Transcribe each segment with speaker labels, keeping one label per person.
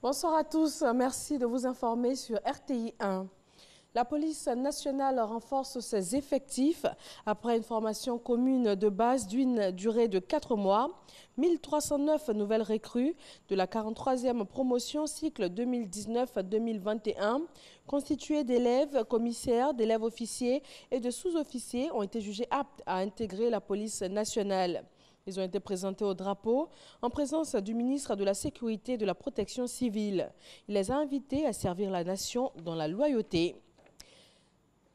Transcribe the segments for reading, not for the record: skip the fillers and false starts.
Speaker 1: Bonsoir à tous, merci de vous informer sur RTI 1. La police nationale renforce ses effectifs après une formation commune de base d'une durée de 4 mois. 1309 nouvelles recrues de la 43e promotion cycle 2019-2021, constituées d'élèves commissaires, d'élèves officiers et de sous-officiers, ont été jugés aptes à intégrer la police nationale. Ils ont été présentés au drapeau en présence du ministre de la Sécurité et de la Protection civile. Il les a invités à servir la nation dans la loyauté.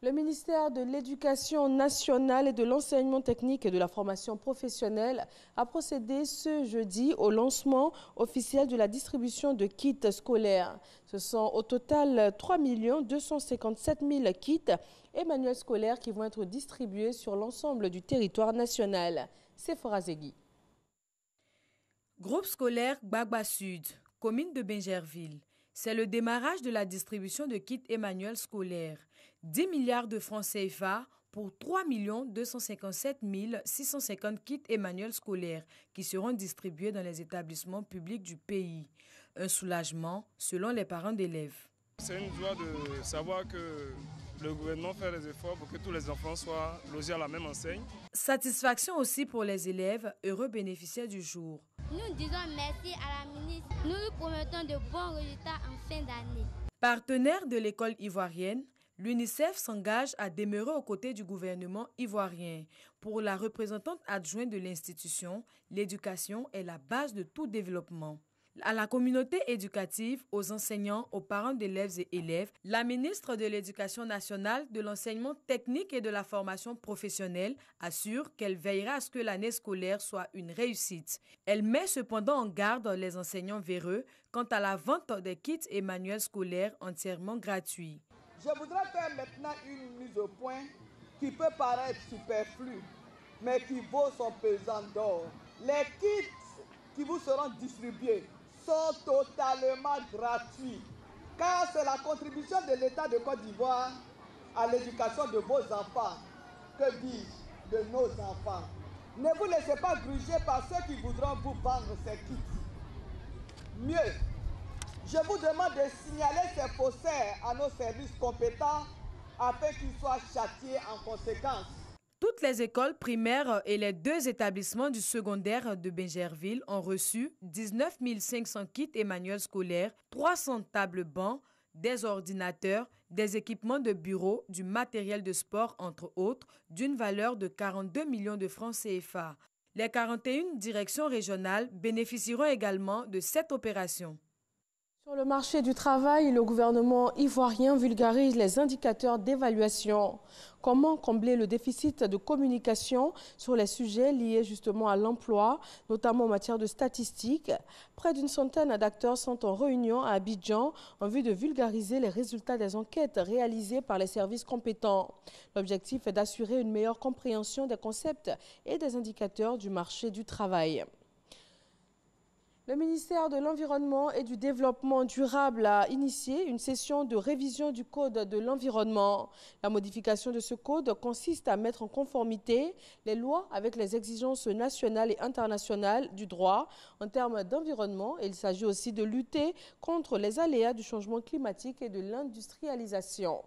Speaker 1: Le ministère de l'Éducation nationale et de l'enseignement technique et de la formation professionnelle a procédé ce jeudi au lancement officiel de la distribution de kits scolaires. Ce sont au total 3 257 000 kits et manuels scolaires qui vont être distribués sur l'ensemble du territoire national. Sephora Zegui.
Speaker 2: Groupe scolaire Gbagba Sud, commune de Bingerville. C'est le démarrage de la distribution de kits et manuels scolaires. 10 milliards de francs CFA pour 3 257 650 kits et manuels scolaires qui seront distribués dans les établissements publics du pays. Un soulagement selon les parents d'élèves.
Speaker 3: C'est une joie de savoir que le gouvernement fait des efforts pour que tous les enfants soient logés à la même enseigne.
Speaker 2: Satisfaction aussi pour les élèves, heureux bénéficiaires du jour.
Speaker 4: Nous disons merci à la ministre. Nous lui promettons de bons résultats en fin d'année.
Speaker 2: Partenaire de l'école ivoirienne, l'UNICEF s'engage à demeurer aux côtés du gouvernement ivoirien. Pour la représentante adjointe de l'institution, l'éducation est la base de tout développement. À la communauté éducative, aux enseignants, aux parents d'élèves et élèves, la ministre de l'Éducation nationale, de l'enseignement technique et de la formation professionnelle assure qu'elle veillera à ce que l'année scolaire soit une réussite. Elle met cependant en garde les enseignants véreux quant à la vente des kits et manuels scolaires entièrement gratuits.
Speaker 5: Je voudrais faire maintenant une mise au point qui peut paraître superflue, mais qui vaut son pesant d'or. Les kits qui vous seront distribués sont totalement gratuits, car c'est la contribution de l'État de Côte d'Ivoire à l'éducation de vos enfants. Que dis-je, de nos enfants. Ne vous laissez pas gruger par ceux qui voudront vous vendre ces kits. Mieux, je vous demande de signaler ces faussaires à nos services compétents afin qu'ils soient châtiés en conséquence.
Speaker 2: Toutes les écoles primaires et les 2 établissements du secondaire de Bingerville ont reçu 19 500 kits et manuels scolaires, 300 tables bancs, des ordinateurs, des équipements de bureau, du matériel de sport, entre autres, d'une valeur de 42 millions de francs CFA. Les 41 directions régionales bénéficieront également de cette opération.
Speaker 1: Sur le marché du travail, le gouvernement ivoirien vulgarise les indicateurs d'évaluation. Comment combler le déficit de communication sur les sujets liés justement à l'emploi, notamment en matière de statistiques? Près d'une centaine d'acteurs sont en réunion à Abidjan en vue de vulgariser les résultats des enquêtes réalisées par les services compétents. L'objectif est d'assurer une meilleure compréhension des concepts et des indicateurs du marché du travail. Le ministère de l'Environnement et du Développement durable a initié une session de révision du Code de l'environnement. La modification de ce code consiste à mettre en conformité les lois avec les exigences nationales et internationales du droit en termes d'environnement. Il s'agit aussi de lutter contre les aléas du changement climatique et de l'industrialisation.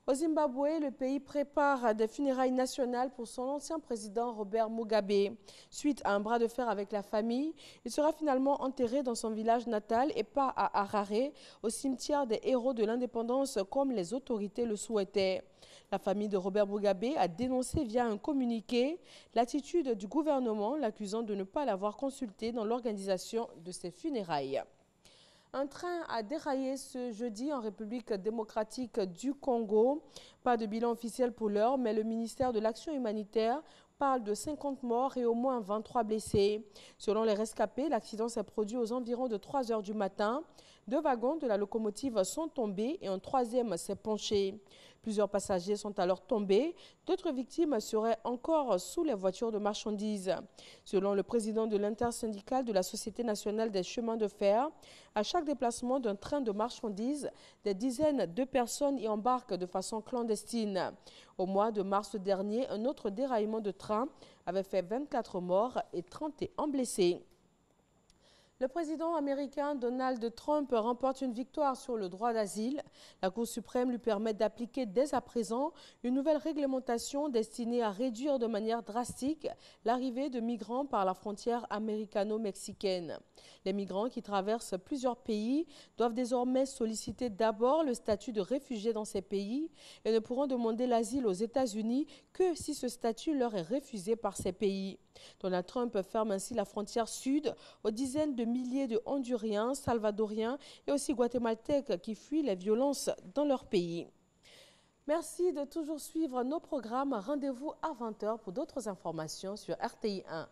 Speaker 1: Au Zimbabwe, le pays prépare des funérailles nationales pour son ancien président Robert Mugabe. Suite à un bras de fer avec la famille, il sera finalement enterré dans son village natal et pas à Harare, au cimetière des héros de l'indépendance comme les autorités le souhaitaient. La famille de Robert Mugabe a dénoncé via un communiqué l'attitude du gouvernement, l'accusant de ne pas l'avoir consulté dans l'organisation de ses funérailles. Un train a déraillé ce jeudi en République démocratique du Congo. Pas de bilan officiel pour l'heure, mais le ministère de l'Action humanitaire parle de 50 morts et au moins 23 blessés. Selon les rescapés, l'accident s'est produit aux environs de 3 heures du matin. 2 wagons de la locomotive sont tombés et un 3e s'est penché. Plusieurs passagers sont alors tombés. D'autres victimes seraient encore sous les voitures de marchandises. Selon le président de l'intersyndicale de la Société nationale des chemins de fer, à chaque déplacement d'un train de marchandises, des dizaines de personnes y embarquent de façon clandestine. Au mois de mars dernier, un autre déraillement de train avait fait 24 morts et 31 blessés. Le président américain Donald Trump remporte une victoire sur le droit d'asile. La Cour suprême lui permet d'appliquer dès à présent une nouvelle réglementation destinée à réduire de manière drastique l'arrivée de migrants par la frontière américano-mexicaine. Les migrants qui traversent plusieurs pays doivent désormais solliciter d'abord le statut de réfugié dans ces pays et ne pourront demander l'asile aux États-Unis que si ce statut leur est refusé par ces pays. Donald Trump ferme ainsi la frontière sud aux dizaines de milliers de Honduriens, Salvadoriens et aussi Guatémaltèques qui fuient les violences dans leur pays. Merci de toujours suivre nos programmes. Rendez-vous à 20h pour d'autres informations sur RTI 1.